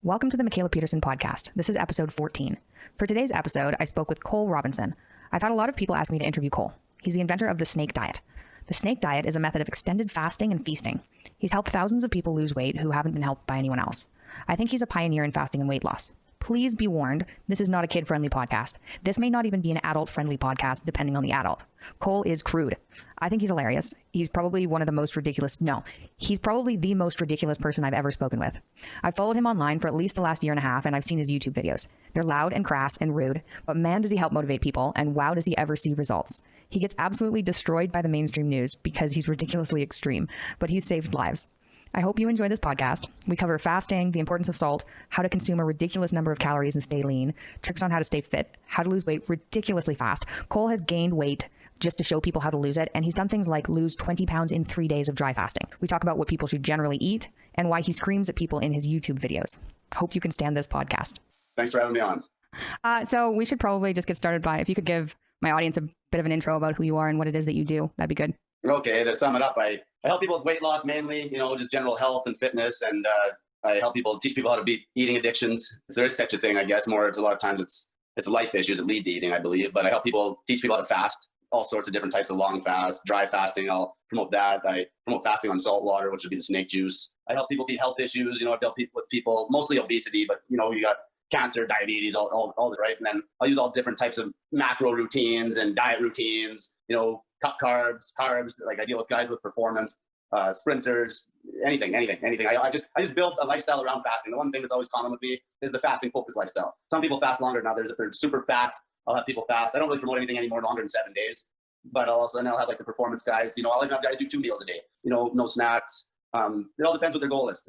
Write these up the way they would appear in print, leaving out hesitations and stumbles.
Welcome to the Mikhala Peterson podcast. This is episode 14. For today's episode, I spoke with Cole Robinson. I've had a lot of people ask me to interview Cole. He's the inventor of the snake diet. The snake diet is a method of extended fasting and feasting. He's helped thousands of people lose weight who haven't been helped by anyone else. I think he's a pioneer in fasting and weight loss. Please be warned, this is not a kid-friendly podcast. This may not even be an adult-friendly podcast, depending on the adult. Cole is crude. I think he's hilarious. He's probably the most ridiculous person I've ever spoken with. I've followed him online for at least the last year and a half, and I've seen his YouTube videos. They're loud and crass and rude, but man, does he help motivate people, and wow, does he ever see results. He gets absolutely destroyed by the mainstream news because he's ridiculously extreme, but he's saved lives. I hope you enjoy this podcast. We cover fasting, the importance of salt, how to consume a ridiculous number of calories and stay lean, tricks on how to stay fit, how to lose weight ridiculously fast. Cole has gained weight just to show people how to lose it, and he's done things like lose 20 pounds in 3 days of dry fasting. We talk about what people should generally eat and why he screams at people in his YouTube videos. Hope you can stand this podcast. Thanks for having me on. So we should probably just get started by, if you could give my audience a bit of an intro about who you are and what it is that you do, that'd be good. Okay, to sum it up, I help people with weight loss mainly, just general health and fitness, and I help people, teach people how to beat eating addictions. If there is such a thing, I guess. A lot of times it's life issues that lead to eating, I believe. But I help people, teach people how to fast, all sorts of different types of long fast, dry fasting. I'll promote that. I promote fasting on salt water, which would be the snake juice. I help people beat health issues. I've dealt with people, mostly obesity, but you got cancer, diabetes, all the right. And then I'll use all different types of macro routines and diet routines, cut carbs, like I deal with guys with performance, sprinters, anything. I just build a lifestyle around fasting. The one thing that's always common with me is the fasting focused lifestyle. Some people fast longer than others. If they're super fat, I'll have people fast. I don't really promote anything anymore longer than 7 days, but I'll have like the performance guys, I'll even have guys do 2 meals a day, no snacks. It all depends what their goal is.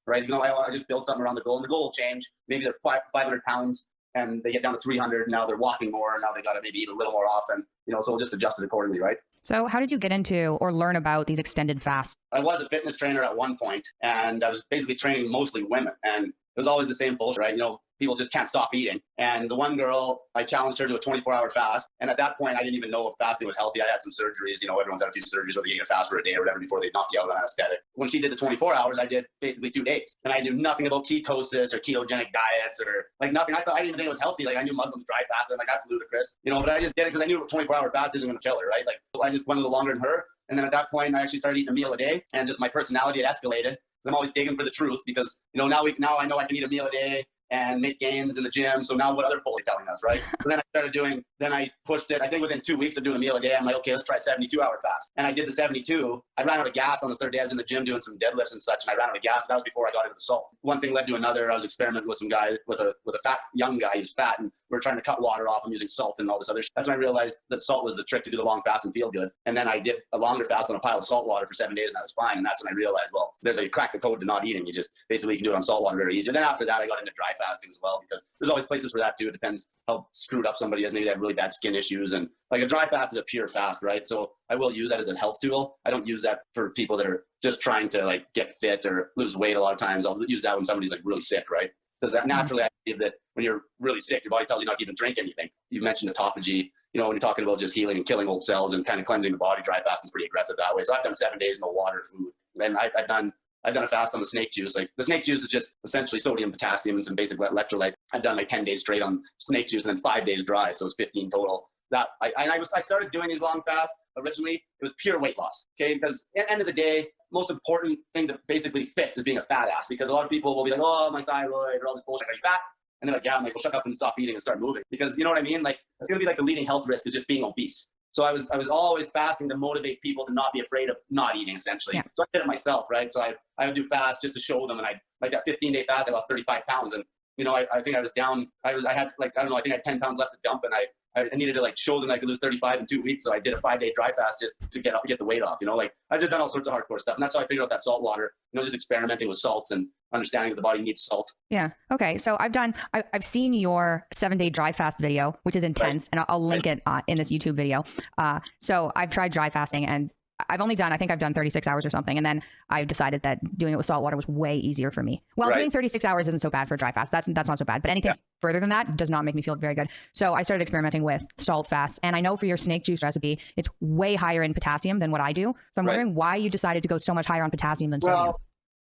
Right? I just build something around the goal, and the goal will change. Maybe they're 500 pounds and they get down to 300. Now they're walking more, and now they got to maybe eat a little more often, so we'll just adjust it accordingly, right? So how did you get into or learn about these extended fasts? I was a fitness trainer at one point, and I was basically training mostly women, and it was always the same bullshit, right? People just can't stop eating. And the one girl, I challenged her to a 24-hour fast. And at that point, I didn't even know if fasting was healthy. I had some surgeries. Everyone's had a few surgeries where they eat a fast for a day or whatever before they knock you out on anesthetic. When she did the 24 hours, I did basically 2 days. And I knew nothing about ketosis or ketogenic diets or like nothing. I didn't even think it was healthy. Like I knew Muslims dry fast. I'm like, that's ludicrous. But I just did it because I knew a 24-hour fast isn't going to kill her, right? Like I just went a little longer than her. And then at that point, I actually started eating a meal a day, and just my personality had escalated. I'm always digging for the truth because, now I know I can eat a meal a day and make gains in the gym. So now what other people are telling us, right? So then I pushed it. I think within 2 weeks of doing a meal a day, I'm like, okay, let's try 72-hour fast. And I did the 72. I ran out of gas on the third day. I was in the gym doing some deadlifts and such, and I ran out of gas. That was before I got into the salt. One thing led to another. I was experimenting with some guy, with a fat young guy who's fat, and we are trying to cut water off him using salt and all this other shit. That's when I realized that salt was the trick to do the long fast and feel good. And then I did a longer fast on a pile of salt water for 7 days, and that was fine. And that's when I realized, well, you crack the code to not eating. You just basically can do it on salt water very easy. And then after that, I got into dry fasting as well, because there's always places for that too. It depends how screwed up somebody is. Maybe they have really bad skin issues, and like a dry fast is a pure fast, right? So I will use that as a health tool. I don't use that for people that are just trying to like get fit or lose weight. A lot of times I'll use that when somebody's like really sick, right? Because that naturally, I believe that when you're really sick, your body tells you not to even drink anything. You've mentioned autophagy. When you're talking about just healing and killing old cells and kind of cleansing the body, dry fasting is pretty aggressive that way. So I've done 7 days, no water, food, and I've done a fast on the snake juice. Like the snake juice is just essentially sodium, potassium, and some basic electrolytes. I've done like 10 days straight on snake juice and then 5 days dry. So it's 15 total. I started doing these long fasts originally. It was pure weight loss. Okay. Because at the end of the day, most important thing to basically fix is being a fat ass, because a lot of people will be like, oh, my thyroid or all this bullshit. Are you fat? And they're like, yeah. I'm like, well, shut up and stop eating and start moving, because you know what I mean? Like it's going to be like the leading health risk is just being obese. So I was always fasting to motivate people to not be afraid of not eating, essentially. Yeah. So I did it myself, right? So I would do fast just to show them, and like that 15-day fast, I lost 35 pounds, and I think I was down. I had like, I don't know, I think I had 10 pounds left to dump, and I needed to like show them I could lose 35 in 2 weeks. So I did a 5-day dry fast just to get the weight off. Like I've just done all sorts of hardcore stuff, and that's how I figured out that salt water. Just experimenting with salts and understanding that the body needs salt. Yeah. Okay. So I've seen your 7-day dry fast video, which is intense, right, and I'll link it in this YouTube video. So I've tried dry fasting, and I think I've done 36 hours or something. And then I decided that doing it with salt water was way easier for me. Well, doing 36 hours isn't so bad for a dry fast. That's not so bad, but anything further than that does not make me feel very good. So I started experimenting with salt fasts, and I know for your snake juice recipe, it's way higher in potassium than what I do. So I'm wondering why you decided to go so much higher on potassium than sodium.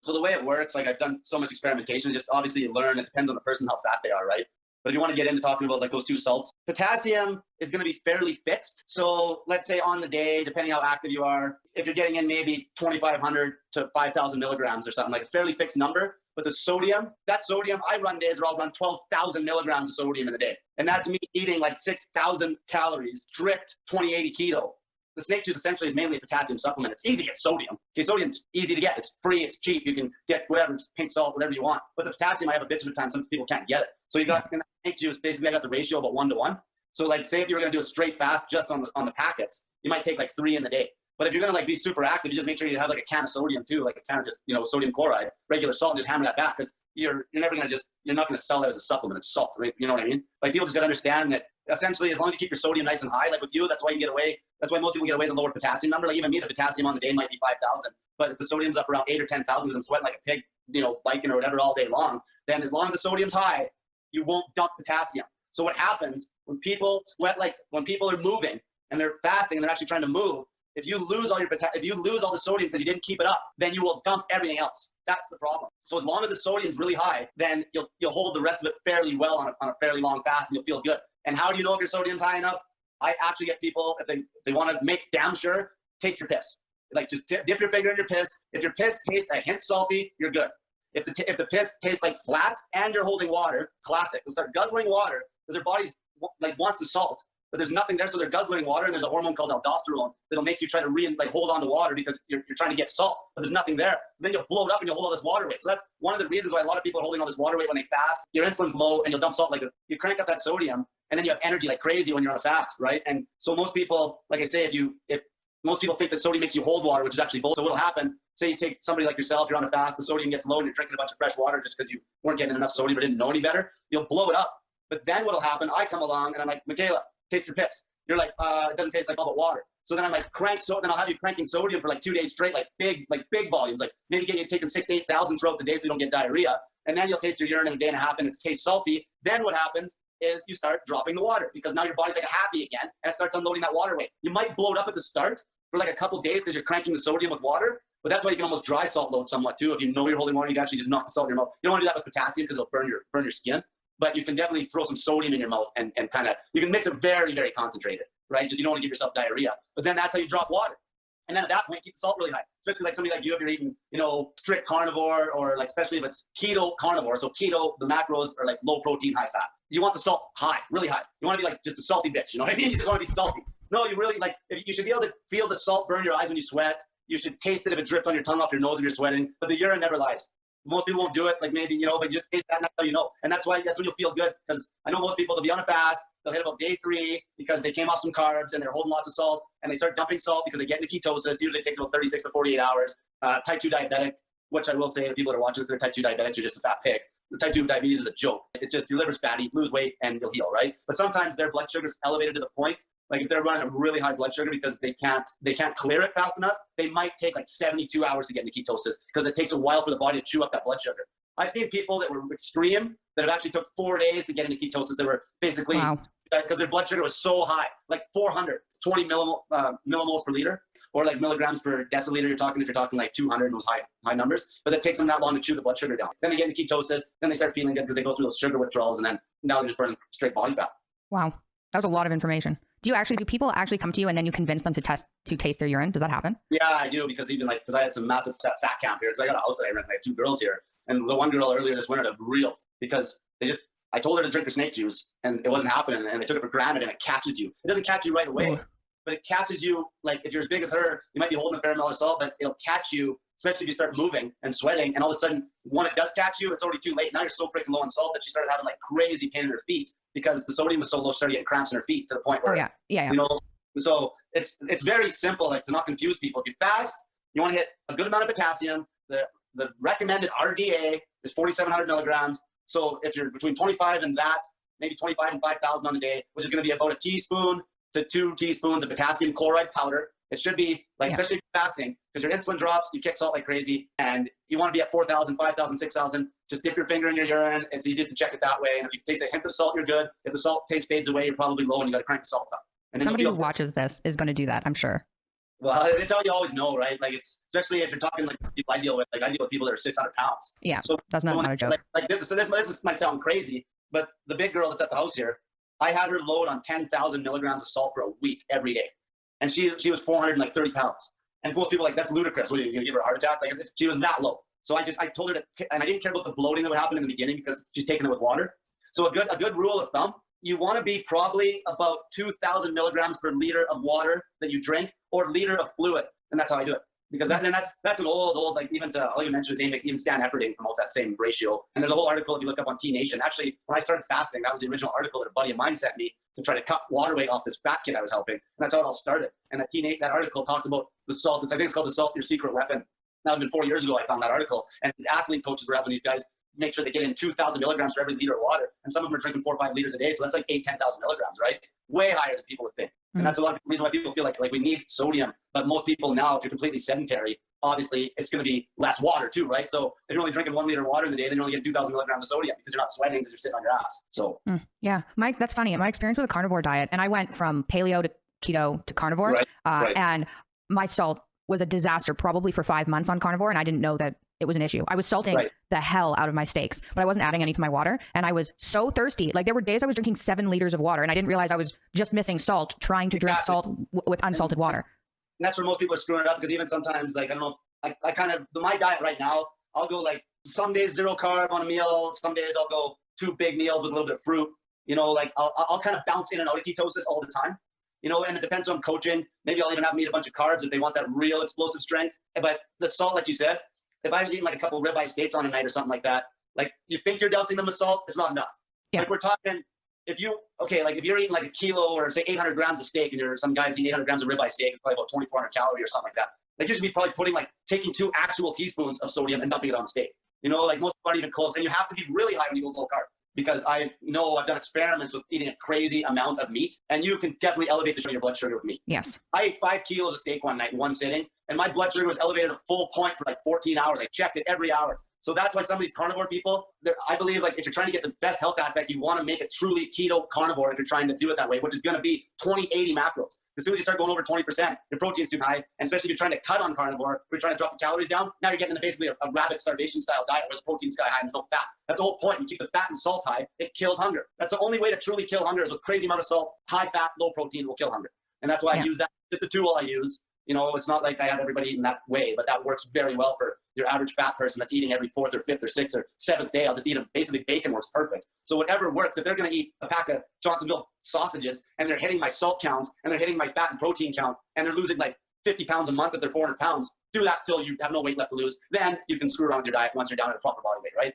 So the way it works, like I've done so much experimentation, just obviously you learn, it depends on the person, how fat they are, right? But if you want to get into talking about like those two salts, potassium is going to be fairly fixed. So let's say on the day, depending how active you are, if you're getting in maybe 2,500 to 5,000 milligrams or something, like a fairly fixed number. But the sodium, that sodium, I run days where I'll run 12,000 milligrams of sodium in a day. And that's me eating like 6,000 calories, strict 20/80 keto. The snake juice essentially is mainly a potassium supplement. It's easy to get sodium. Okay, sodium's easy to get. It's free. It's cheap. You can get whatever, just pink salt, whatever you want. But the potassium, I have a bitch of a time. Some people can't get it. So you got in the snake juice, basically I got the ratio about 1-to-1. So like say if you were going to do a straight fast just on the packets, you might take like 3 in the day. But if you're going to like be super active, you just make sure you have like a can of sodium too, like a can of just, sodium chloride, regular salt, and just hammer that back, because you're never going to you're not going to sell it as a supplement. It's salt, right? You know what I mean? Like people just got to understand that essentially as long as you keep your sodium nice and high, like with you, that's why you get away. That's why most people get away with the lower potassium number. Like even me, the potassium on the day might be 5,000, but if the sodium's up around 8 or 10,000 because I'm sweating like a pig, biking or whatever all day long, then as long as the sodium's high, you won't dump potassium. So what happens when people sweat, like when people are moving and they're fasting and they're actually trying to move, if you lose all the sodium because you didn't keep it up, then you will dump everything else. That's the problem. So as long as the sodium's really high, then you'll hold the rest of it fairly well on a fairly long fast, and you'll feel good. And how do you know if your sodium's high enough? I actually get people, if they want to make damn sure, taste your piss. Like just dip your finger in your piss. If your piss tastes a hint salty, you're good. If the piss tastes like flat and you're holding water, classic. They'll start guzzling water because their body's like wants the salt, but there's nothing there, so they're guzzling water, and there's a hormone called aldosterone that'll make you try to hold on to water because you're trying to get salt, but there's nothing there. So then you'll blow it up and you'll hold all this water weight. So that's one of the reasons why a lot of people are holding all this water weight when they fast. Your insulin's low and you'll dump salt, like you crank up that sodium, and then you have energy like crazy when you're on a fast, right? And so most people, like I say, if most people think that sodium makes you hold water, which is actually bullshit. So what'll happen, say you take somebody like yourself, you're on a fast, the sodium gets low and you're drinking a bunch of fresh water just because you weren't getting enough sodium or didn't know any better, you'll blow it up. But then what'll happen, I come along and I'm like, Mikhala, taste your piss. You're like, it doesn't taste like all but water. So then I'm like, then I'll have you cranking sodium for like 2 days straight, like big volumes, like maybe get you taking 6,000 to 8,000 throughout the day so you don't get diarrhea. And then you'll taste your urine in a day and a half and it tastes salty. Then what happens is you start dropping the water because now your body's like happy again and it starts unloading that water weight. You might blow it up at the start for like a couple days because you're cranking the sodium with water, but that's why you can almost dry salt load somewhat too. If you know you're holding water, you can actually just knock the salt in your mouth. You don't want to do that with potassium because it'll burn your skin, but you can definitely throw some sodium in your mouth and kind of, you can mix it very, very concentrated, right? Just you don't want to give yourself diarrhea, but then that's how you drop water. And then at that point, keep the salt really high, especially like somebody like you, if you're eating, strict carnivore, or like, especially if it's keto carnivore. So keto, the macros are like low protein, high fat. You want the salt high, really high. You want to be like just a salty bitch. You know what I mean? You just want to be salty. No, you really you should be able to feel the salt burn your eyes when you sweat. You should taste it if it dripped on your tongue off your nose if you're sweating, but the urine never lies. Most people won't do it, like maybe, but you just taste that and that's how you know. And that's when you'll feel good, because I know most people, they'll be on a fast, they'll hit about day 3 because they came off some carbs and they're holding lots of salt, and they start dumping salt because they get into ketosis. Usually it takes about 36 to 48 hours. Type 2 diabetic, which I will say to people that are watching this, they're type 2 diabetics, you're just a fat pig. The type 2 diabetes is a joke. It's just your liver's fatty, lose weight, and you'll heal, right? But sometimes their blood sugar's elevated to the point, like if they're running a really high blood sugar because they can't clear it fast enough, they might take like 72 hours to get into ketosis because it takes a while for the body to chew up that blood sugar. I've seen people that were extreme that have actually took 4 days to get into ketosis. They were basically, because their blood sugar was so high, like 420 millimoles per liter, or like milligrams per deciliter. If you're talking like 200, those high numbers. But it takes them that long to chew the blood sugar down. Then they get into ketosis. Then they start feeling good because they go through those sugar withdrawals, and then now they're just burning straight body fat. Wow, that was a lot of information. Do people actually come to you and then you convince them to taste their urine? Does that happen? Yeah, I do, because I had some massive fat camp here, because I got a house that I rent, and I have 2 girls here. And the one girl earlier this winter, because I told her to drink her snake juice and it wasn't happening, and they took it for granted, and it catches you. It doesn't catch you right away, but it catches you, like if you're as big as her, you might be holding a fair amount of salt, but it'll catch you, especially if you start moving and sweating, and all of a sudden, when it does catch you, it's already too late. Now you're so freaking low on salt that she started having like crazy pain in her feet because the sodium was so low, she started getting cramps in her feet to the point where, so it's very simple, like to not confuse people. If you fast, you want to hit a good amount of potassium. The recommended RDA is 4,700 milligrams. So if you're between 25 and that, maybe 25 and 5,000 on the day, which is going to be about a teaspoon to 2 teaspoons of potassium chloride powder. It should be like, especially if you're fasting, because your insulin drops, you kick salt like crazy, and you want to be at 4,000, 5,000, 6,000. Just dip your finger in your urine. It's easiest to check it that way. And if you taste a hint of salt, you're good. If the salt taste fades away, you're probably low and you got to crank the salt up. And somebody who watches this is going to do that, I'm sure. Well, it's how you always know, right? Like it's, especially if you're talking like people I deal with, like I deal with people that are 600 pounds. Yeah, So that's not a joke. Like this might sound crazy, but the big girl that's at the house here, I had her load on 10,000 milligrams of salt for a week every day. And she was 430 pounds. And most people are like, that's ludicrous. What are you going to give her a heart attack? Like she was that low. So I told her to, and I didn't care about the bloating that would happen in the beginning because she's taking it with water. So a good rule of thumb, you want to be probably about 2,000 milligrams per liter of water that you drink or liter of fluid. And that's how I do it. Because that's an old, like even I'll even mention his name, like even Stan Efferding promotes that same ratio. And there's a whole article if you look up on T Nation. Actually, when I started fasting, that was the original article that a buddy of mine sent me to try to cut water weight off this fat kid I was helping. And that's how it all started. And that article talks about the salt. I think it's called The Salt, Your Secret Weapon. Now, it's been 4 years ago I found that article. And these athlete coaches were having these guys make sure they get in 2,000 milligrams for every liter of water. And some of them are drinking 4 or 5 liters a day. So that's like 10,000 milligrams, right? Way higher than people would think. And that's a lot of the reason why people feel like we need sodium. But most people now, if you're completely sedentary, obviously it's going to be less water too, right? So if you're only drinking 1 liter of water in the day, then you're only getting 2,000 milligrams of sodium because you're not sweating because you're sitting on your ass. So yeah, that's funny. My experience with a carnivore diet, and I went from paleo to keto to carnivore, right. And my salt was a disaster probably for 5 months on carnivore, and I didn't know that it was an issue. I was salting the hell out of my steaks, but I wasn't adding any to my water, and I was so thirsty. Like there were days I was drinking 7 liters of water, and I didn't realize I was just missing salt trying to drink salt with unsalted water. And that's where most people are screwing it up because even sometimes, like I don't know, I kind of my diet right now, I'll go like some days 0 carb on a meal, some days I'll go 2 big meals with a little bit of fruit. You know, like I'll kind of bounce in and out of ketosis all the time. You know, and it depends on coaching. Maybe I'll even have them eat a bunch of carbs if they want that real explosive strength. But the salt, like you said, if I was eating like a couple of ribeye steaks on a night or something like that, like you think you're dousing them with salt, it's not enough. Yeah. Like we're talking, if you're eating like a kilo or say 800 grams of steak and some guys eat 800 grams of ribeye steak, it's probably about 2,400 calories or something like that. Like you should be probably taking 2 actual teaspoons of sodium and dumping it on the steak. You know, like most people aren't even close. And you have to be really high when you go low carb. Because I know I've done experiments with eating a crazy amount of meat, and you can definitely elevate your blood sugar with meat. Yes. I ate 5 kilos of steak one night in one sitting, and my blood sugar was elevated a full point for like 14 hours. I checked it every hour. So that's why some of these carnivore people, I believe like if you're trying to get the best health aspect, you want to make it truly keto carnivore if you're trying to do it that way, which is going to be 20-80 macros. As soon as you start going over 20%, your protein's too high, and especially if you're trying to cut on carnivore, if you're trying to drop the calories down, now you're getting into basically a rabbit starvation style diet where the protein's sky high and there's no fat. That's the whole point. You keep the fat and salt high, it kills hunger. That's the only way to truly kill hunger is with crazy amount of salt, high fat, low protein will kill hunger. And that's why I use that. Just a tool I use. You know, it's not like I have everybody eating that way, but that works very well for your average fat person that's eating every 4th or 5th or 6th or 7th day. I'll just eat them. Basically, bacon works perfect. So whatever works. If they're going to eat a pack of Johnsonville sausages and they're hitting my salt count and they're hitting my fat and protein count and they're losing like 50 pounds a month if they're 400 pounds, do that till you have no weight left to lose. Then you can screw around with your diet once you're down at a proper body weight, right?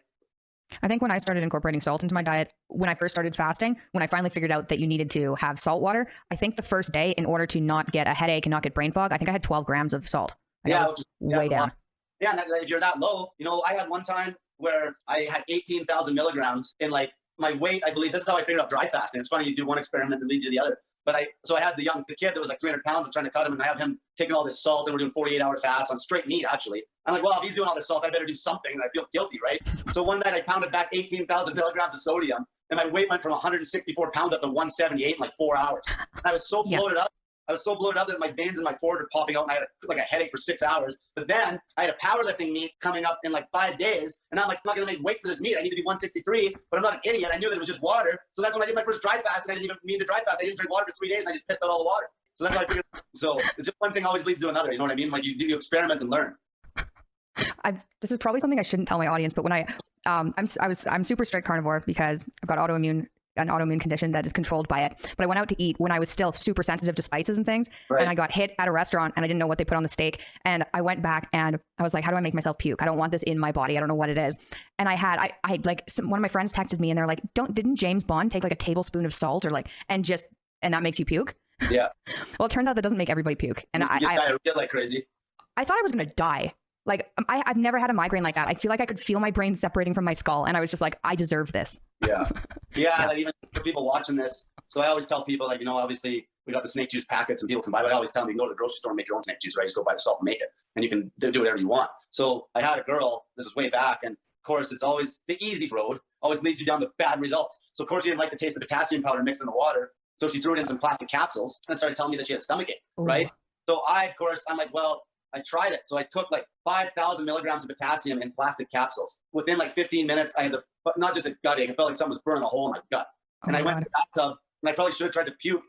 I think when I started incorporating salt into my diet, when I first started fasting, when I finally figured out that you needed to have salt water, I think the first day, in order to not get a headache and not get brain fog, I think I had 12 grams of salt. Way down. Yeah, and if you're that low, you know, I had one time where I had 18,000 milligrams in like my weight. I believe this is how I figured out dry fasting. It's funny, you do one experiment that leads you to the other. But I had the kid that was like 300 pounds. I'm trying to cut him, and I have him taking all this salt, and we're doing 48-hour fast on straight meat, actually. I'm like, well, if he's doing all this salt, I better do something. And I feel guilty, right? So one night I pounded back 18,000 milligrams of sodium, and my weight went from 164 pounds up to 178 in like 4 hours. And I was so bloated up. I was so bloated up that my veins in my forehead were popping out, and I had like a headache for 6 hours. But then I had a powerlifting meet coming up in like 5 days, and I'm like, I'm not going to make weight for this meet. I need to be 163, but I'm not an idiot. I knew that it was just water. So that's when I did my first dry fast, and I didn't even mean to dry fast. I didn't drink water for 3 days, and I just pissed out all the water. So that's why I figured. So it's just one thing always leads to another. You know what I mean? Like you experiment and learn. This is probably something I shouldn't tell my audience, but when I'm super strict carnivore because I've got an autoimmune condition that is controlled by it. But I went out to eat when I was still super sensitive to spices and things. Right. And I got hit at a restaurant and I didn't know what they put on the steak. And I went back and I was like, how do I make myself puke? I don't want this in my body. I don't know what it is. And I like one of my friends texted me and they're like, didn't James Bond take like a tablespoon of salt or like, and that makes you puke? Yeah. Well, it turns out that doesn't make everybody puke. And I get like crazy. I thought I was going to die. Like I've never had a migraine like that. I feel like I could feel my brain separating from my skull. And I was just like, I deserve this. Yeah. Like even for people watching this. So I always tell people, like, you know, obviously we got the snake juice packets and people can buy, but I always tell them you can go to the grocery store and make your own snake juice, right? Just go buy the salt and make it. And you can do whatever you want. So I had a girl, this was way back. And of course it's always the easy road, always leads you down to bad results. So of course she didn't like the taste of the potassium powder mixed in the water. So she threw it in some plastic capsules and started telling me that she had a stomachache, right? So of course, I'm like, well, I tried it. So I took like 5,000 milligrams of potassium in plastic capsules. Within like 15 minutes, I had but not just a gut ache. It felt like someone was burning a hole in my gut. And I went to the bathtub, and I probably should have tried to puke,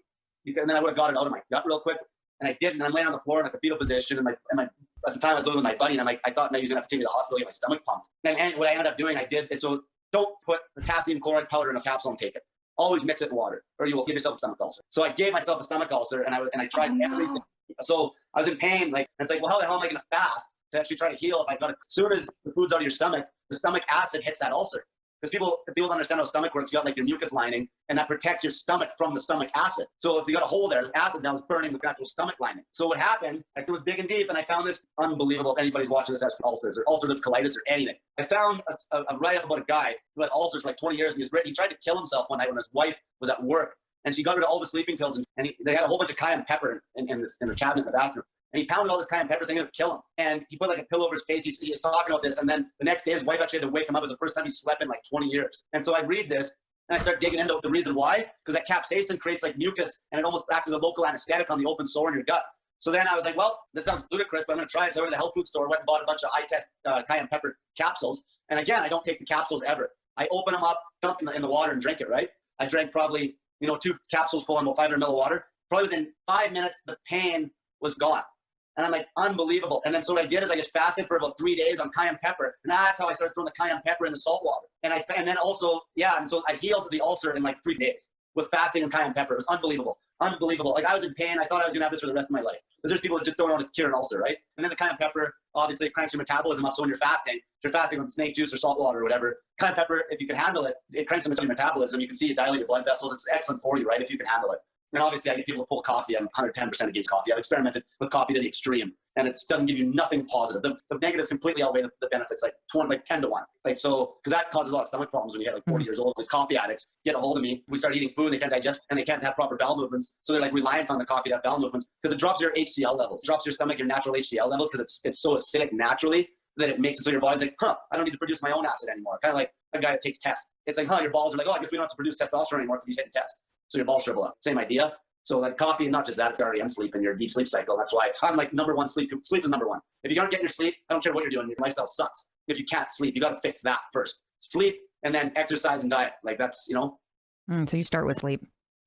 and then I would have got it out of my gut real quick. And I didn't. And I'm laying on the floor in like a fetal position. And at the time I was living with my buddy, and I'm like, I thought maybe he was gonna have to take me to the hospital, get my stomach pumped. And what I ended up doing, so don't put potassium chloride powder in a capsule and take it. Always mix it in water, or you will give yourself a stomach ulcer. So I gave myself a stomach ulcer, and I tried everything. So I was in pain. Like, it's like, well, how the hell am I going to fast to actually try to heal if I've got it? As soon as the food's out of your stomach, the stomach acid hits that ulcer. Because people don't understand how stomach works. You got like your mucus lining, and that protects your stomach from the stomach acid. So if you got a hole there, the acid now is burning the actual stomach lining. So what happened, like, it was big and deep, and I found this unbelievable. If anybody's watching this has ulcers or ulcerative colitis or anything, I found a write-up about a guy who had ulcers for like 20 years, and he tried to kill himself one night when his wife was at work, and she got rid of all the sleeping pills, and they had a whole bunch of cayenne pepper in the cabinet in the bathroom. And he pounded all this cayenne pepper thinking it would kill him. And he put like a pillow over his face. He was talking about this. And then the next day, his wife actually had to wake him up. It was the first time he slept in like 20 years. And so I read this, and I start digging into the reason why. Because that capsaicin creates like mucus, and it almost acts as a local anesthetic on the open sore in your gut. So then I was like, well, this sounds ludicrous, but I'm going to try it. So I went to the health food store, went and bought a bunch of high-test cayenne pepper capsules. And again, I don't take the capsules ever. I open them up, dump in the water, and drink it, right? I drank probably 2 capsules full in about 500 ml of water. Probably within 5 minutes, the pain was gone. And I'm like, unbelievable. And then so what I did is I just fasted for about 3 days on cayenne pepper. And that's how I started throwing the cayenne pepper in the salt water. And then also, and so I healed the ulcer in like 3 days with fasting and cayenne pepper. It was unbelievable. Unbelievable. Like, I was in pain. I thought I was going to have this for the rest of my life. Because there's people that just don't know how to cure an ulcer, right? And then the cayenne pepper, obviously, it cranks your metabolism up. So when you're fasting on snake juice or salt water or whatever, cayenne pepper, if you can handle it, it cranks your metabolism. You can see you dilate your blood vessels. It's excellent for you, right? If you can handle it. And obviously, I get people to pull coffee. I'm 110% against coffee. I've experimented with coffee to the extreme, and it doesn't give you nothing positive. The negatives completely outweigh the benefits, like 10 to 1. Like, so, because that causes a lot of stomach problems when you get like 40 years old. These coffee addicts get a hold of me. We start eating food, they can't digest, and they can't have proper bowel movements. So they're like reliant on the coffee to have bowel movements because it drops your HCl levels. It drops your stomach, your natural HCl levels, because it's so acidic naturally that it makes it so your body's like, I don't need to produce my own acid anymore. Kind of like a guy that takes tests. It's like, your balls are like, I guess we don't have to produce testosterone anymore because he's taking tests. So your balls shrivel up. Same idea. So like coffee, and not just that, if you're already sleep in your deep sleep cycle. That's why I'm like number one, sleep is number one. If you aren't getting your sleep, I don't care what you're doing, your lifestyle sucks. If you can't sleep, you got to fix that first. Sleep, and then exercise and diet. Like, that's, So you start with sleep.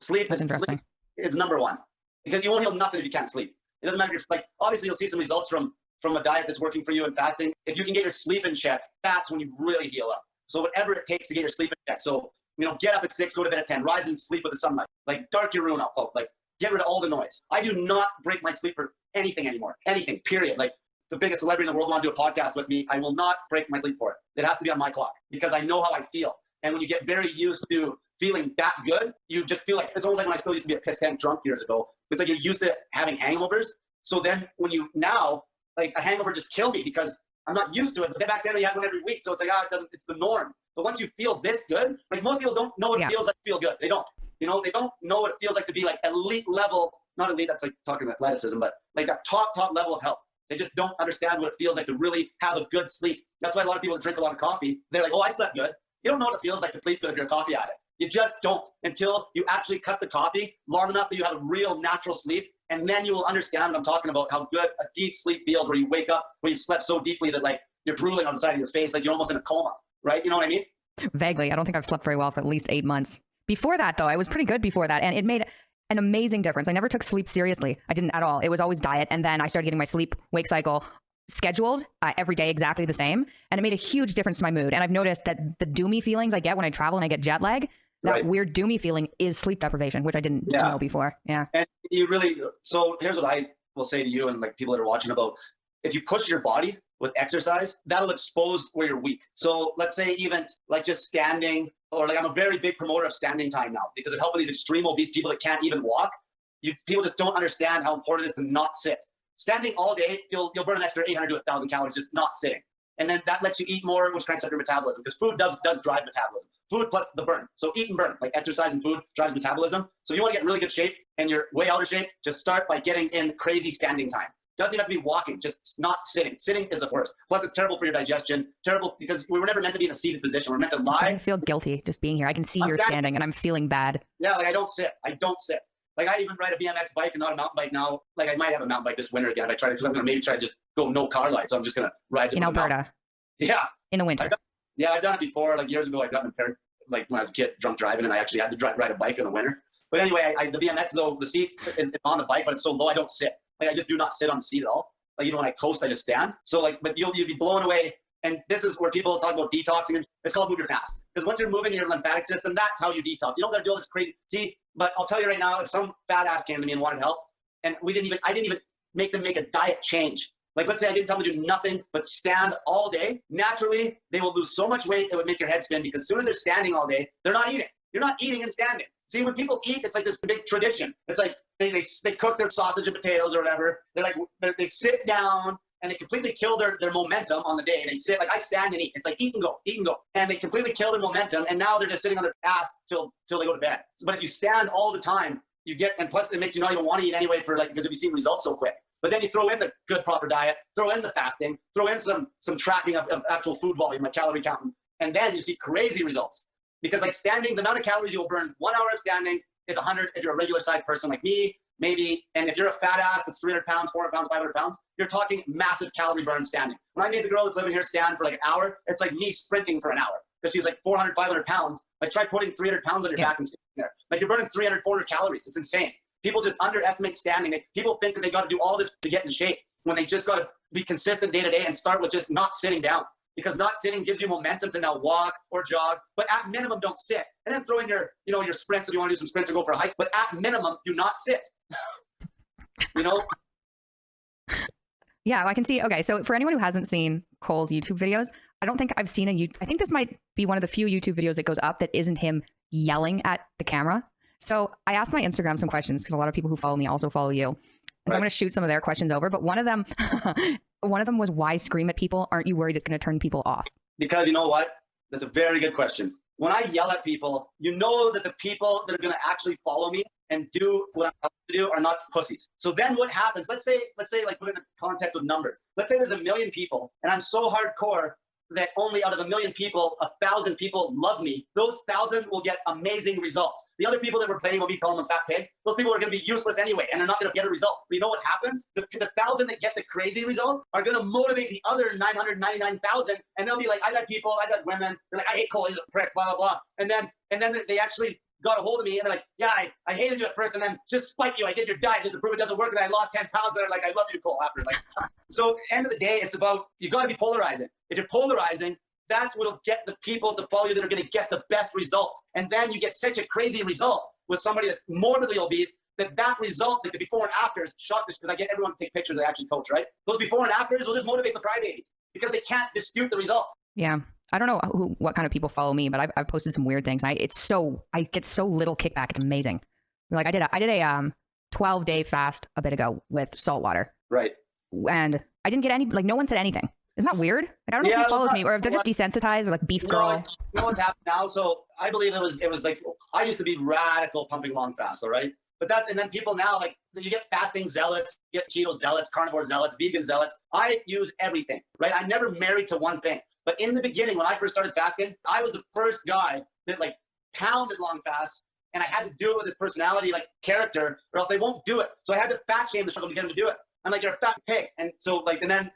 That's interesting. It's number one, because you won't heal nothing if you can't sleep. It doesn't matter if you're like, obviously you'll see some results from a diet that's working for you and fasting. If you can get your sleep in check, that's when you really heal up. So whatever it takes to get your sleep in check. So, get up at 6, go to bed at 10, rise and sleep with the sunlight. Like, dark your room out. Like, get rid of all the noise. I do not break my sleep for anything anymore. Anything, period. Like, the biggest celebrity in the world want to do a podcast with me, I will not break my sleep for it. It has to be on my clock, because I know how I feel. And when you get very used to feeling that good, you just feel like, it's almost like when I still used to be a piss tank drunk years ago. It's like you're used to having hangovers. So then when like, a hangover just killed me because I'm not used to it. But back then we had one every week. So it's like, it's the norm. But once you feel this good, like, most people don't know what it feels like to feel good. They don't. They don't know what it feels like to be like elite level, not elite, that's like talking athleticism, but like that top level of health. They just don't understand what it feels like to really have a good sleep. That's why a lot of people that drink a lot of coffee, they're like, I slept good. You don't know what it feels like to sleep good if you're a coffee addict. You just don't, until you actually cut the coffee long enough that you have a real natural sleep. And then you will understand what I'm talking about, how good a deep sleep feels, where you wake up, where you've slept so deeply that like you're drooling on the side of your face, like you're almost in a coma, right? You know what I mean? Vaguely. I don't think I've slept very well for at least 8 months. Before that, though, I was pretty good before that, and it made an amazing difference. I never took sleep seriously. I didn't at all. It was always diet, and then I started getting my sleep-wake cycle scheduled every day exactly the same, and it made a huge difference to my mood. And I've noticed that the doomy feelings I get when I travel and I get jet lag, that weird doomy feeling is sleep deprivation, which I didn't know before. Yeah. And you really, so here's what I will say to you and like people that are watching about, if you push your body with exercise, that'll expose where you're weak. So let's say even like just standing, or like I'm a very big promoter of standing time now, because of helping these extreme obese people that can't even walk. People just don't understand how important it is to not sit. Standing all day, you'll burn an extra 800 to 1,000 calories just not sitting. And then that lets you eat more, which cranks up your metabolism, because food does drive metabolism. Food plus the burn. So eat and burn, like exercise and food drives metabolism. So you want to get in really good shape and you're way out of shape, just start by getting in crazy standing time. Doesn't even have to be walking, just not sitting. Sitting is the worst. Plus, it's terrible for your digestion. Terrible because we were never meant to be in a seated position. We're meant to lie. I feel guilty just being here. I can see you're standing and I'm feeling bad. Yeah, like I don't sit. Like I even ride a BMX bike and not a mountain bike now. Like I might have a mountain bike this winter again if I try to, because I'm going to maybe try to just go no car lights. So I'm just going to ride in Alberta. Yeah. In the winter. I've done it before. Like years ago, I got impaired, like when I was a kid, drunk driving, and I actually had to ride a bike in the winter. But anyway, the BMX though, the seat is on the bike, but it's so low I don't sit. Like I just do not sit on the seat at all. Like even when I coast, I just stand. So like, but you'll be blown away. And this is where people talk about detoxing. It's called move your fast. Because once you're moving your lymphatic system, that's how you detox. You don't got to do all this crazy. See, but I'll tell you right now, if some fat ass came to me and wanted help, and I didn't even make them make a diet change. Like let's say I didn't tell them to do nothing but stand all day. Naturally, they will lose so much weight it would make your head spin, because as soon as they're standing all day, they're not eating. You're not eating and standing. See, when people eat, it's like this big tradition. It's like they cook their sausage and potatoes or whatever. They sit down and they completely kill their momentum on the day. And they sit, like I stand and eat. It's like eat and go. And they completely kill their momentum. And now they're just sitting on their ass till they go to bed. But if you stand all the time, you get, and plus it makes you not even want to eat anyway because you'll be seeing results so quick. But then you throw in the good proper diet, throw in the fasting, throw in some tracking of actual food volume, like calorie counting, and then you see crazy results. Because like standing, the amount of calories you will burn 1 hour of standing is 100 if you're a regular sized person like me, maybe. And if you're a fat ass that's 300 pounds, 400 pounds, 500 pounds, you're talking massive calorie burn standing. When I made the girl that's living here stand for like an hour, it's like me sprinting for an hour because she's like 400, 500 pounds. Like try putting 300 pounds on your back and sitting there. Like you're burning 300, 400 calories. It's insane. People just underestimate standing. People think that they got to do all this to get in shape when they just got to be consistent day to day and start with just not sitting down. Because not sitting gives you momentum to now walk or jog, but at minimum don't sit. And then throw in your sprints if you want to do some sprints or go for a hike, but at minimum do not sit. Yeah, I can see. Okay, so for anyone who hasn't seen Cole's YouTube videos, I don't think I've seen I think this might be one of the few YouTube videos that goes up that isn't him yelling at the camera. So I asked my Instagram some questions because a lot of people who follow me also follow you. And so I'm going to shoot some of their questions over. But one of them was, why scream at people? Aren't you worried it's going to turn people off? Because you know what? That's a very good question. When I yell at people, you know that the people that are going to actually follow me and do what I'm about to do are not pussies. So then what happens? Let's say like put it in context with numbers. Let's say there's 1 million people and I'm so hardcore that only out of 1 million people, 1,000 people love me. Those 1,000 will get amazing results. The other people that we're playing will be calling them fat pig. Those people are going to be useless anyway, and they're not going to get a result. But you know what happens? The 1,000 that get the crazy result are going to motivate the other 999,000, and they'll be like, I got women. They're like, I hate Cole, he's a prick, blah, blah, blah. And then they actually got a hold of me, and they're like, yeah, I hated you at first, and then just spite you. I did your diet just to prove it doesn't work, and I lost 10 pounds, and they're like, I love you, Cole, after. Like, so end of the day, it's about, you got to be polarizing. If you're polarizing, that's what'll get the people to follow you that are going to get the best results. And then you get such a crazy result with somebody that's morbidly obese that result, like the before and afters, shot this because I get everyone to take pictures. I actually coach, right? Those before and afters will just motivate the crybabies because they can't dispute the result. Yeah. I don't know what kind of people follow me, but I've posted some weird things. I get so little kickback. It's amazing. Like I did a 12-day fast a bit ago with salt water. Right. And I didn't get any, like no one said anything. Isn't that weird? Like, I don't know if he follows me or if they're just desensitized or like beef girl. You know what's happened now? So I believe it was like, I used to be radical pumping long fast, all right? But and then people now, like you get fasting zealots, you get keto zealots, carnivore zealots, vegan zealots. I use everything, right? I'm never married to one thing. But in the beginning, when I first started fasting, I was the first guy that like pounded long fast, and I had to do it with this personality, like character, or else they won't do it. So I had to fat shame the struggle to get them to do it. I'm like, you're a fat pig. And so like, and then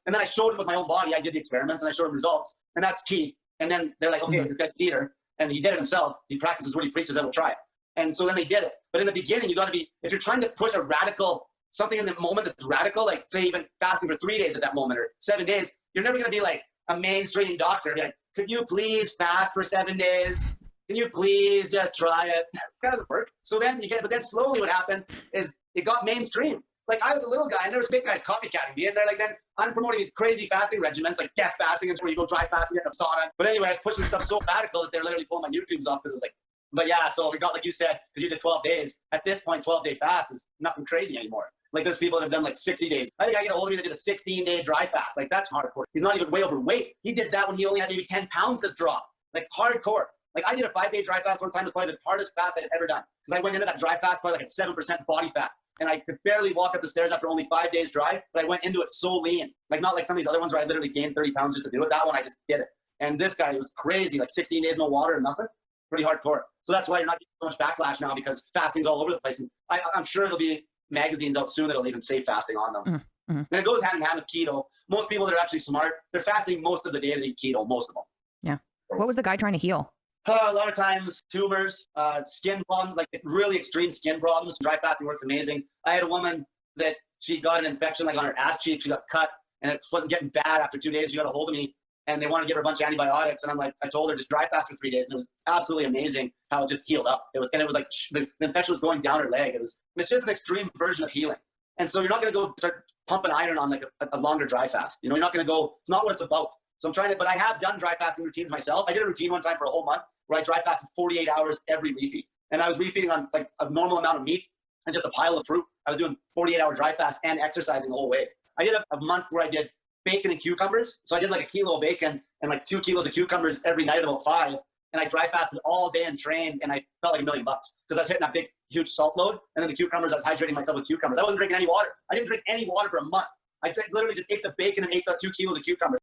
I showed them with my own body. I did the experiments and I showed them results, and that's key. And then they're like, okay, this guy's a leader, and he did it himself. He practices what he preaches, and we'll try it. And so then they did it. But in the beginning, you got to be, if you're trying to push a radical, something in the moment that's radical, like say even fasting for 3 days at that moment or 7 days, you're never going to be like a mainstream doctor. Be like, could you please fast for 7 days? Can you please just try it? That doesn't work. So then but then slowly what happened is it got mainstream. Like I was a little guy and there was big guys copycatting me, and they're like, then I'm promoting these crazy fasting regimens like death fasting, and where you go dry fasting and get a sauna. But anyway, I was pushing stuff so radical that they're literally pulling my YouTubes off because it was like, but yeah, so we got, like you said, because you did 12 days. At this point, 12-day fast is nothing crazy anymore. Like there's people that have done like 60 days. I think I get a hold of me that did a 16-day dry fast. Like that's hardcore. He's not even way overweight. He did that when he only had maybe 10 pounds to drop. Like hardcore. Like I did a 5-day dry fast one time. It was probably the hardest fast I had ever done. Because I went into that dry fast probably like at 7% body fat. And I could barely walk up the stairs after only 5 days dry, but I went into it so lean. Like not like some of these other ones where I literally gained 30 pounds just to do it. That one, I just did it. And this guy was crazy, like 16 days no water and nothing. pretty hardcore. So that's why you're not getting so much backlash now, because fasting's all over the place. And I'm sure there'll be magazines out soon that'll even say fasting on them. Mm-hmm. And it goes hand in hand with keto. Most people that are actually smart, they're fasting most of the day that eat keto, most of them. Yeah. What was the guy trying to heal? A lot of times, tumors, skin problems, like really extreme skin problems. Dry fasting works amazing. I had a woman that she got an infection like on her ass cheek. She got cut, and it wasn't getting bad after 2 days. She got a hold of me, and they wanted to give her a bunch of antibiotics. And I'm like, I told her just dry fast for 3 days, and it was absolutely amazing how it just healed up. It was like the infection was going down her leg. It's just an extreme version of healing. And so you're not going to go start pumping iron on like a longer dry fast. You know, you're not going to go. It's not what it's about. So I'm trying to, but I have done dry fasting routines myself. I did a routine one time for a whole month where I dry fasted 48 hours every refeed. And I was refeeding on like a normal amount of meat and just a pile of fruit. I was doing 48-hour dry fast and exercising the whole way. I did a month where I did bacon and cucumbers. So I did like 1 kilo of bacon and like 2 kilos of cucumbers every night, about 5. And I dry fasted all day and trained, and I felt like $1 million because I was hitting that big, huge salt load. And then the cucumbers, I was hydrating myself with cucumbers. I wasn't drinking any water. I didn't drink any water for a month. I literally just ate the bacon and ate the 2 kilos of cucumbers.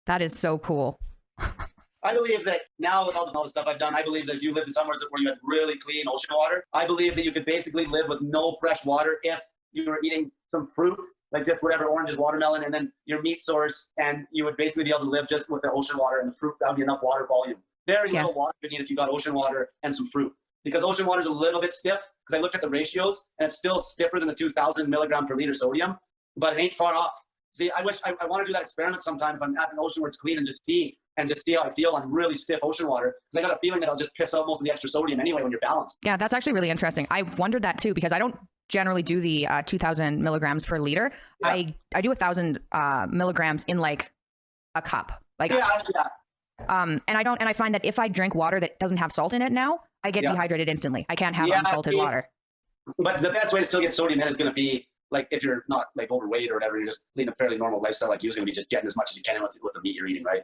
That is so cool. I believe that now with all the stuff I've done, I believe that if you lived in somewhere where you had really clean ocean water, I believe that you could basically live with no fresh water if you were eating some fruit, like just whatever, oranges, watermelon, and then your meat source, and you would basically be able to live just with the ocean water and the fruit. That would be enough water volume. Very little water you need if you got ocean water and some fruit. Because ocean water is a little bit stiff, because I looked at the ratios, and it's still stiffer than the 2,000 milligram per liter sodium, but it ain't far off. See, I wish I want to do that experiment sometime if I'm at an ocean where it's clean and just see how I feel on really stiff ocean water. Because I got a feeling that I'll just piss out most of the extra sodium anyway when you're balanced. Yeah, that's actually really interesting. I wondered that too, because I don't generally do the 2,000 milligrams per liter. Yeah. I do 1,000 milligrams in like a cup. Like and I find that if I drink water that doesn't have salt in it now, I get dehydrated instantly. I can't have unsalted water. But the best way to still get sodium in is going to be like if you're not like overweight or whatever, you're just leading a fairly normal lifestyle like you, going to be just getting as much as you can with the meat you're eating, right?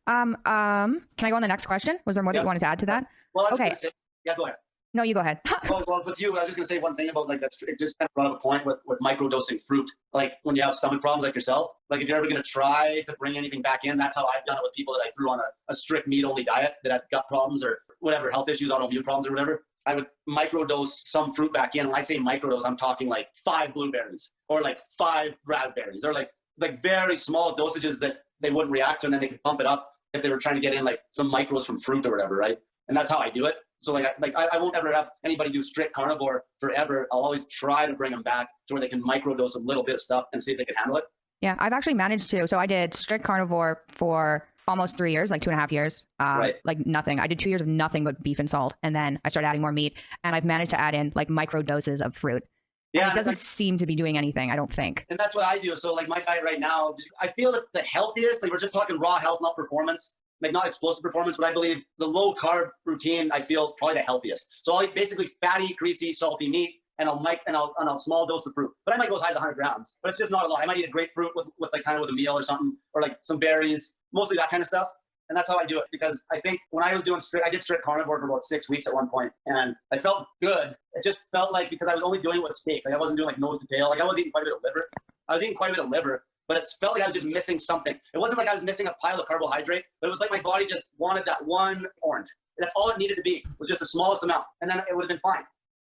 Can I go on the next question? Was there more that you wanted to add to that? Well, I was going to say, go ahead. No, you go ahead. well, with you, I was just going to say one thing about like that's it just kind of brought up a point with microdosing fruit. Like when you have stomach problems like yourself, like if you're ever going to try to bring anything back in, that's how I've done it with people that I threw on a strict meat-only diet that had gut problems or whatever, health issues, autoimmune problems or whatever. I would microdose some fruit back in. When I say microdose, I'm talking like 5 blueberries or like 5 raspberries or like very small dosages that they wouldn't react to, and then they could pump it up if they were trying to get in like some micros from fruit or whatever, right? And that's how I do it. So I won't ever have anybody do strict carnivore forever. I'll always try to bring them back to where they can microdose a little bit of stuff and see if they can handle it. Yeah, I've actually managed to. So I did strict carnivore for almost 3 years, like 2.5 years, like nothing. I did 2 years of nothing but beef and salt. And then I started adding more meat, and I've managed to add in like micro doses of fruit. Yeah. And it doesn't seem to be doing anything, I don't think. And that's what I do. So like my diet right now, I feel that the healthiest, like we're just talking raw health, not performance, like not explosive performance, but I believe the low carb routine, I feel probably the healthiest. So I'll eat basically fatty, greasy, salty meat, and I'll small dose of fruit. But I might go as high as 100 grams, but it's just not a lot. I might eat a grapefruit with like kind of with a meal or something, or like some berries, mostly that kind of stuff. And that's how I do it, because I think when I was doing I did strict carnivore for about 6 weeks at one point, and I felt good. It just felt like, because I was only doing it with steak, like I wasn't doing like nose to tail. Like I was eating quite a bit of liver. But it felt like I was just missing something. It wasn't like I was missing a pile of carbohydrate, but it was like my body just wanted that one orange. That's all it needed to be, was just the smallest amount. And then it would have been fine.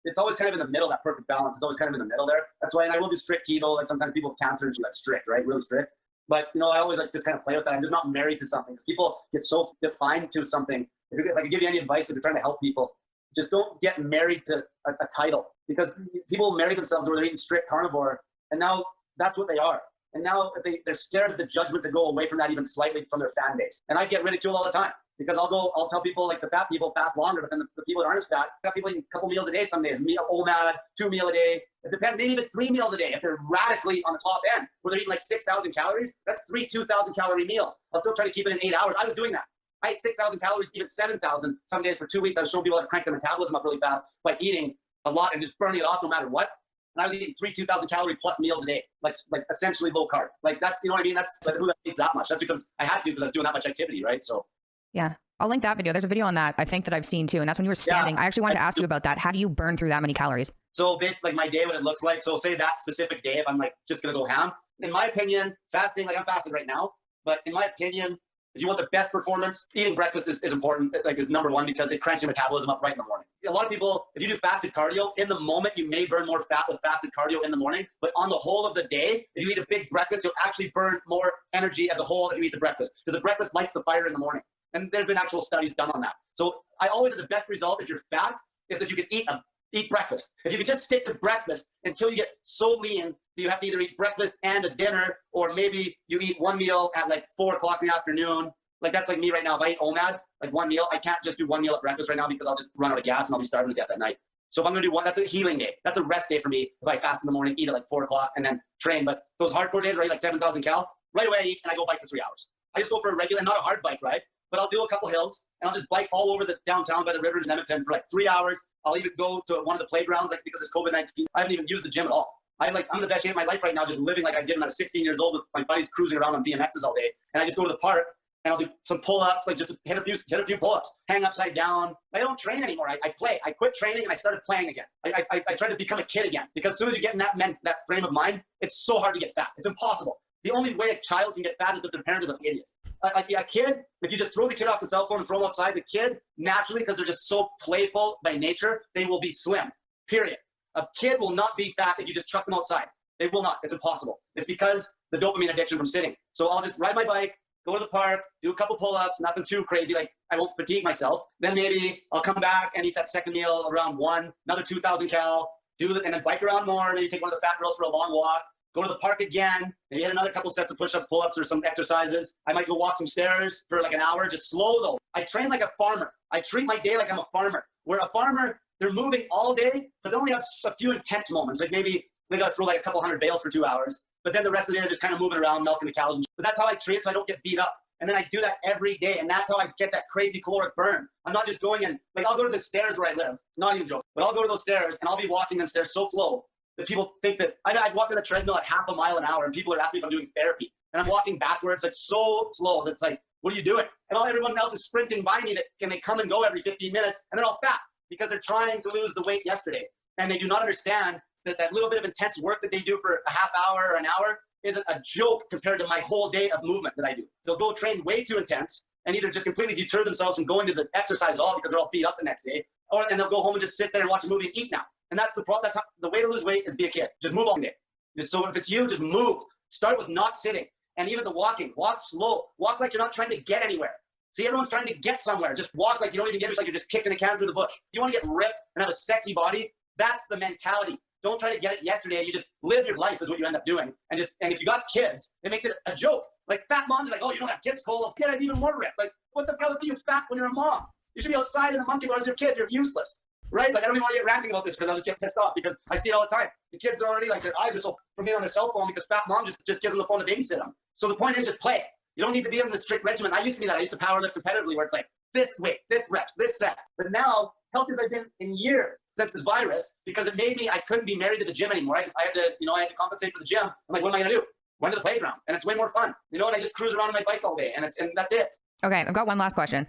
It's always kind of in the middle, that perfect balance. It's always kind of in the middle there. That's why, and I will do strict keto. Like sometimes people with cancer do like strict, right? Really strict. But I always like just kind of play with that. I'm just not married to something, because people get so defined to something. If I could give you any advice if you're trying to help people, just don't get married to a title, because people marry themselves where they're eating strict carnivore, and now that's what they are. And now they're scared of the judgment to go away from that even slightly from their fan base. And I get ridiculed all the time, because I'll tell people like the fat people fast longer, but then the people that aren't as fat, got people eating a couple meals a day some days, OMAD, 2 meals a day. It depends, maybe even 3 meals a day. If they're radically on the top end, where they're eating like 6,000 calories, that's 3 2,000 calorie meals. I'll still try to keep it in 8 hours. I was doing that. I ate 6,000 calories, even 7,000 some days for 2 weeks. I was showing people how to crank their metabolism up really fast by eating a lot and just burning it off no matter what. And I was eating 3 2,000 calorie plus meals a day, like essentially low carb. Like that's, you know what I mean? That's like, who eats that much? That's because I had to, because I was doing that much activity, right? So yeah, I'll link that video. There's a video on that I think that I've seen too, and that's when you were standing. Yeah, I actually wanted to ask you about that. How do you burn through that many calories? So basically, like my day, what it looks like. So say that specific day, if I'm like just gonna go ham. In my opinion, fasting, like I'm fasting right now, but in my opinion, If you want the best performance, eating breakfast is important, like is number one, because it cranks your metabolism up right in the morning. A lot of people, if you do fasted cardio, in the moment, you may burn more fat with fasted cardio in the morning, but on the whole of the day, if you eat a big breakfast, you'll actually burn more energy as a whole if you eat the breakfast, because the breakfast lights the fire in the morning. And there's been actual studies done on that. So I always have the best result if you're fat is if you can eat breakfast. If you can just stick to breakfast until you get so lean that you have to either eat breakfast and a dinner, or maybe you eat one meal at like 4 o'clock in the afternoon. Like that's like me right now. If I eat OMAD, like one meal, I can't just do one meal at breakfast right now because I'll just run out of gas and I'll be starving to death at night. So if I'm gonna do one, that's a healing day. That's a rest day for me. If I fast in the morning, eat at like 4 o'clock and then train. But those hardcore days where I eat like 7,000 cal, right away I eat and I go bike for 3 hours. I just go for a regular, not a hard bike ride, but I'll do a couple hills and I'll just bike all over the downtown by the river in Edmonton for like 3 hours. I'll even go to one of the playgrounds, like because it's COVID-19. I haven't even used the gym at all. I'm in the best shape of my life right now, just living like I did when I was 16 years old with my buddies cruising around on BMXs all day. And I just go to the park and I'll do some pull-ups, like just hit a few pull-ups, hang upside down. I don't train anymore. I play. I quit training and I started playing again. I tried to become a kid again, because as soon as you get in that frame of mind, it's so hard to get fat. It's impossible. The only way a child can get fat is if their parent is an idiot. Like a kid, if you just throw the kid off the cell phone and throw them outside, the kid, naturally, because they're just so playful by nature, they will be slim, period. A kid will not be fat if you just chuck them outside. They will not. It's impossible. It's because the dopamine addiction from sitting. So I'll just ride my bike, go to the park, do a couple pull-ups, nothing too crazy, like I won't fatigue myself. Then maybe I'll come back and eat that second meal around 1, another 2,000 cal, and then bike around more, maybe take one of the fat girls for a long walk, go to the park again, maybe hit another couple sets of push-ups, pull-ups, or some exercises. I might go walk some stairs for like an hour, just slow though. I train like a farmer. I treat my day like I'm a farmer. Where a farmer, they're moving all day, but they only have a few intense moments. Like maybe they got to throw like a couple hundred bales for 2 hours, but then the rest of the day they're just kind of moving around, milking the cows. But that's how I treat it, so I don't get beat up. And then I do that every day, and that's how I get that crazy caloric burn. I'm not just going in, like I'll go to the stairs where I live, not even joking, but I'll go to those stairs and I'll be walking them stairs so slow that people think that I'd walk on the treadmill at half a mile an hour, and people are asking me if I'm doing therapy. And I'm walking backwards, like so slow that it's like, what are you doing? And everyone else is sprinting by me, that can they come and go every 15 minutes, and they're all fat because they're trying to lose the weight yesterday. And they do not understand that that little bit of intense work that they do for a half hour or an hour isn't a joke compared to my whole day of movement that I do. They'll go train way too intense and either just completely deter themselves from going to the exercise at all because they're all beat up the next day, and they'll go home and just sit there and watch a movie and eat now. And that's the problem. That's how, the way to lose weight is be a kid. Just move all day. So if it's you, just move. Start with not sitting. And even the walking, walk slow. Walk like you're not trying to get anywhere. See, everyone's trying to get somewhere. Just walk like you don't even get it. It's like you're just kicking a can through the bush. If you want to get ripped and have a sexy body, that's the mentality. Don't try to get it yesterday. You just live your life is what you end up doing. And if you got kids, it makes it a joke. Like fat moms are like, oh, you don't have kids, Cole. Get it even more ripped. Like, what the hell are you fat when you're a mom? You should be outside in the monkey bars as your kid. You're useless. Right? Like, I don't even want to get ranting about this because I'll just get pissed off because I see it all the time. The kids are already like, their eyes are so from being on their cell phone because fat mom just gives them the phone to babysit them. So the point is just play. You don't need to be on the strict regimen. I used to be that. I used to power lift competitively where it's like this weight, this reps, this set. But now, healthy as I've been in years since this virus, because it made me, I couldn't be married to the gym anymore. I had to compensate for the gym. I'm like, what am I going to do? Run to the playground. And it's way more fun. And I just cruise around on my bike all day and that's it. Okay. I've got one last question.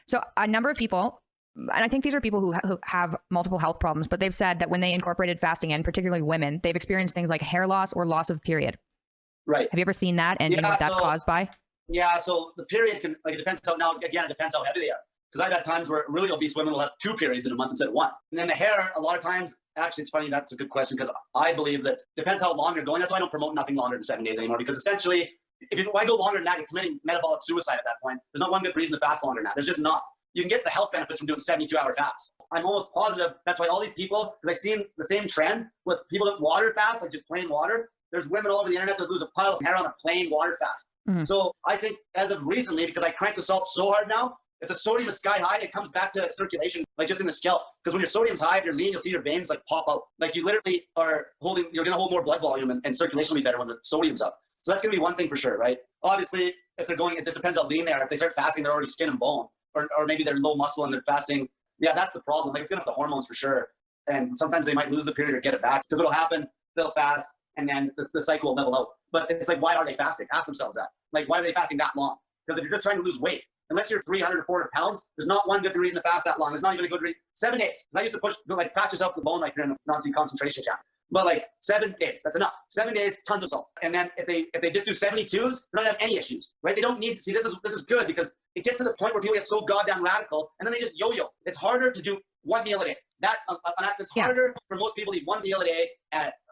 So a number of people, and I think these are people who have multiple health problems, but they've said that when they incorporated fasting in, particularly women, they've experienced things like hair loss or loss of period. Right. Have you ever seen that? And you know what that's caused by? Yeah. So the period can, like, it depends how heavy they are. Because I've had times where really obese women will have 2 periods in a month instead of 1. And then the hair, a lot of times, actually, it's funny, that's a good question, because I believe that depends how long you're going. That's why I don't promote nothing longer than 7 days anymore, because essentially, why go longer than that, you're committing metabolic suicide at that point. There's not one good reason to fast longer than that. There's just not. You can get the health benefits from doing 72-hour fasts. I'm almost positive that's why all these people, because I've seen the same trend with people that water fast, like just plain water. There's women all over the internet that lose a pile of hair on a plain water fast. Mm-hmm. So I think as of recently, because I crank the salt so hard now, if the sodium is sky high, it comes back to circulation, like just in the scalp. Because when your sodium's high, if you're lean, you'll see your veins like pop out. Like you literally are you're going to hold more blood volume and circulation will be better when the sodium's up. So that's going to be one thing for sure, right? Obviously, if they're going, it just depends how lean they are. If they start fasting, they're already skin and bone. Or maybe they're low muscle and they're fasting. Yeah, that's the problem. Like it's going to have the hormones for sure. And sometimes they might lose the period or get it back. Because what'll happen, they'll fast and then the cycle will level out. But it's like, why are they fasting? Ask themselves that. Like, why are they fasting that long? Because if you're just trying to lose weight, unless you're 300 or 400 pounds, there's not one good reason to fast that long. There's not even a good reason. 7 days. Because I used to pass yourself to the bone like you're in a Nazi concentration camp. But like 7 days, that's enough. 7 days, tons of salt. And then if they just do 72s, they're not gonna have any issues, right? They don't need, see, this is good because it gets to the point where people get so goddamn radical and then they just yo-yo. It's harder to do 1 meal a day. It's harder for most people to eat 1 meal a day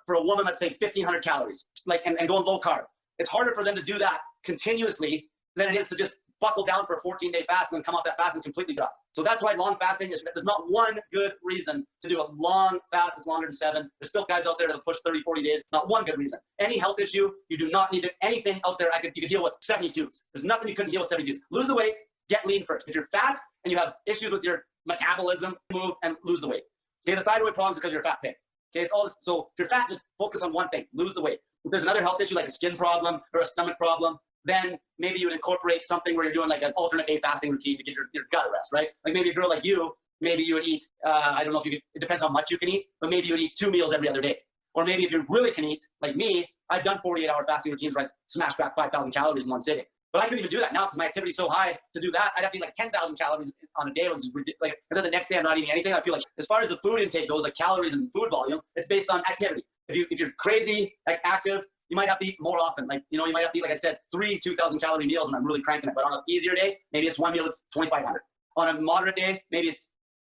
for a woman, let's say 1,500 calories, like, and going low carb. It's harder for them to do that continuously than it is to just buckle down for a 14-day fast and then come off that fast and completely drop. So that's why long fasting there's not one good reason to do a long fast that's longer than 7. There's still guys out there that push 30, 40 days. Not one good reason. Any health issue, you do not need anything out there you could heal with 72s. There's nothing you couldn't heal with 72s. Lose the weight, get lean first. If you're fat and you have issues with your metabolism, move and lose the weight. Okay, the thyroid problem is because you're a fat pig. Okay, it's all this. So if you're fat, just focus on one thing, lose the weight. If there's another health issue like a skin problem or a stomach problem, then maybe you would incorporate something where you're doing like an alternate day fasting routine to get your gut rest, right? Like maybe a girl like you, maybe you would eat, I don't know if you could, it depends how much you can eat, but maybe you would eat 2 meals every other day. Or maybe if you really can eat, like me, I've done 48-hour fasting routines where I smash back 5,000 calories in one sitting. But I couldn't even do that now because my activity is so high. To do that, I'd have to eat like 10,000 calories on a day, which is ridiculous. Like, and then the next day I'm not eating anything. I feel like as far as the food intake goes, like calories and food volume, it's based on activity. If you're crazy, like active, you might have to eat more often. Like, you know, you might have to eat, like I said, 3 2,000 calorie meals when I'm really cranking it. But on an easier day, maybe it's 1 meal that's 2,500. On a moderate day, maybe it's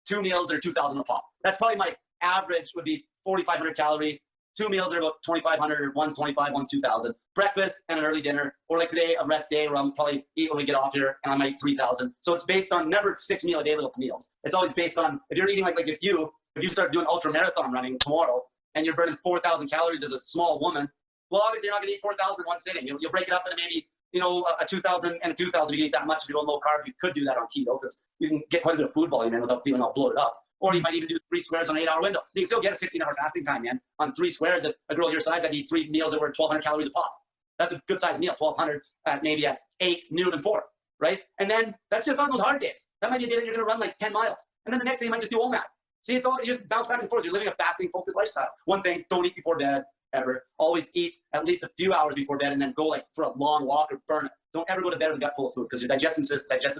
2 meals that are 2,000 a pop. That's probably my average would be 4,500 calorie. 2 meals are about 2,500, or one's 25, one's 2,000. Breakfast and an early dinner, or like today, a rest day where I'm probably eat when we get off here, and I might eat 3,000. So it's based on never 6 meal a day little meals. It's always based on if you're eating like if you start doing ultra marathon running tomorrow and you're burning 4,000 calories as a small woman, well, obviously you're not going to eat 4,000 in one sitting. You'll break it up into maybe a 2,000 and a 2,000. If you eat that much, if you're on low carb, you could do that on keto because you can get quite a bit of food volume in without feeling all bloated up. Or you might even do 3 squares on an 8-hour window. You can still get a 16-hour fasting time, man. On 3 squares, if a girl your size, I'd eat 3 meals that were 1,200 calories a pop. That's a good sized meal, 1,200 maybe at 8, noon, and 4, right? And then that's just on those hard days. That might be a day that you're going to run like 10 miles. And then the next day you might just do OMAD. See, it's all, you just bounce back and forth. You're living a fasting focused lifestyle. One thing, don't eat before bed, ever. Always eat at least a few hours before bed and then go like for a long walk or burn it. Don't ever go to bed with a gut full of food because your digestive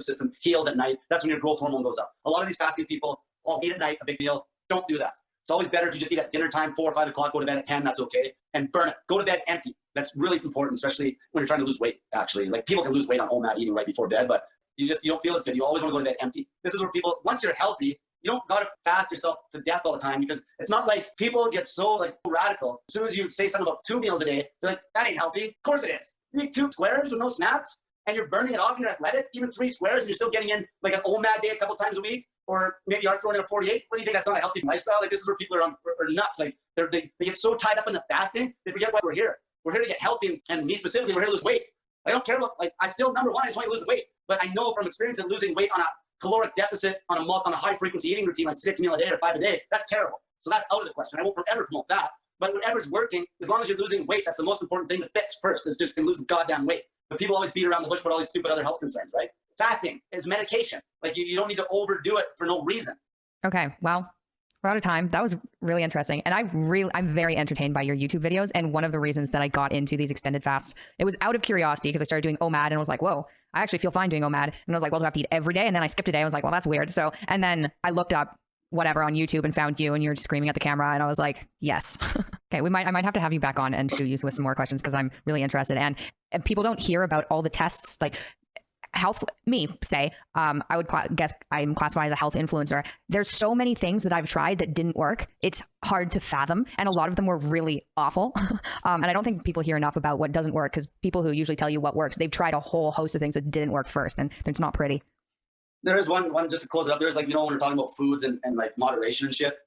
system heals at night. That's when your growth hormone goes up. A lot of these fasting people all eat at night, a big deal. Don't do that. It's always better if you just eat at dinner time, 4 or 5 o'clock, go to bed at 10, that's okay. And burn it. Go to bed empty. That's really important, especially when you're trying to lose weight, actually. Like people can lose weight on OMAD eating right before bed, but you don't feel as good. You always want to go to bed empty. This is where people, once you're healthy, you don't gotta fast yourself to death all the time because it's not like people get so like radical. As soon as you say something about 2 meals a day, they're like, that ain't healthy. Of course it is. You eat 2 squares with no snacks and you're burning it off and you're athletic, even 3 squares and you're still getting in like an OMAD day a couple times a week. Or maybe you are throwing in a 48. What do you think? That's not a healthy lifestyle? Like this is where people are nuts. Like they get so tied up in the fasting, they forget why we're here. We're here to get healthy, and me specifically, we're here to lose weight. I don't care about I still number one, I just want to lose the weight. But I know from experience that losing weight on a caloric deficit on a high frequency eating routine like 6 meals a day or 5 a day, that's terrible. So that's out of the question. I won't ever promote that. But whatever's working, as long as you're losing weight, that's the most important thing to fix first. Is just losing goddamn weight. But people always beat around the bush about all these stupid other health concerns, right? Fasting is medication. Like you don't need to overdo it for no reason. Okay, well, we're out of time. That was really interesting. And I'm very entertained by your YouTube videos. And one of the reasons that I got into these extended fasts, it was out of curiosity because I started doing OMAD and I was like, whoa, I actually feel fine doing OMAD. And I was like, well, do I have to eat every day? And then I skipped a day. I was like, well, that's weird. So, and then I looked up whatever on YouTube and found you and you're screaming at the camera. And I was like, yes. Okay, I might have to have you back on and shoot you with some more questions because I'm really interested. And people don't hear about all the tests, like health, I would guess I'm classified as a health influencer. There's so many things that I've tried that didn't work. It's hard to fathom. And a lot of them were really awful. And I don't think people hear enough about what doesn't work because people who usually tell you what works, they've tried a whole host of things that didn't work first. And it's not pretty. There is one just to close it up. There's like, when we're talking about foods and like moderation and shit,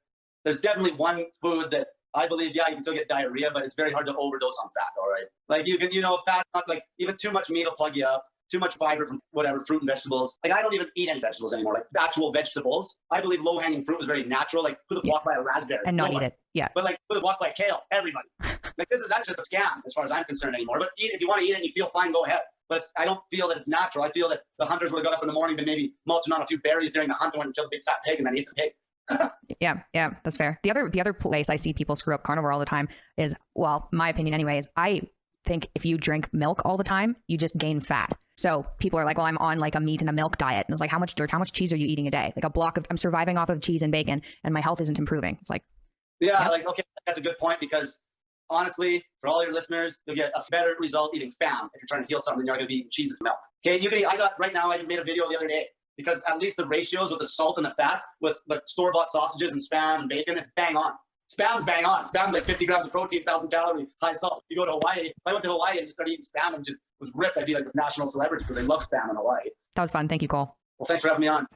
there's definitely one food that I believe, you can still get diarrhea, but it's very hard to overdose on fat. All right. Like you can, fat, like even too much meat will plug you up. Too much fiber from whatever, fruit and vegetables. Like I don't even eat any vegetables anymore, like actual vegetables. I believe low-hanging fruit was very natural. Like who the walk by a raspberry? And not eat it. Yeah. But like who the walk by kale? Everybody. Like that's just a scam as far as I'm concerned anymore. But if you want to eat it and you feel fine, go ahead. But I don't feel that it's natural. I feel that the hunters would have got up in the morning and maybe mulching on a few berries during the hunt and went and killed a big fat pig and then ate the pig. Yeah, that's fair. The other place I see people screw up carnivore all the time is, well, my opinion anyways, I think if you drink milk all the time, you just gain fat. So people are like, well, I'm on like a meat and a milk diet. And it's like, how much cheese are you eating a day? Like I'm surviving off of cheese and bacon and my health isn't improving. It's like, Yeah, Yep. like, okay, that's a good point because honestly, for all your listeners, you'll get a better result eating Spam if you're trying to heal something. You're not going to be eating cheese and milk. Okay, you can. I got right now. I made a video the other day because at least the ratios with the salt and the fat with the store-bought sausages and Spam and bacon, it's bang on. Spam's bang on. Spam's like 50 grams of protein, 1,000 calories, high salt. You go to Hawaii. If I went to Hawaii and just started eating Spam and just was ripped, I'd be like a national celebrity because they love Spam in Hawaii. That was fun. Thank you, Cole. Well, thanks for having me on.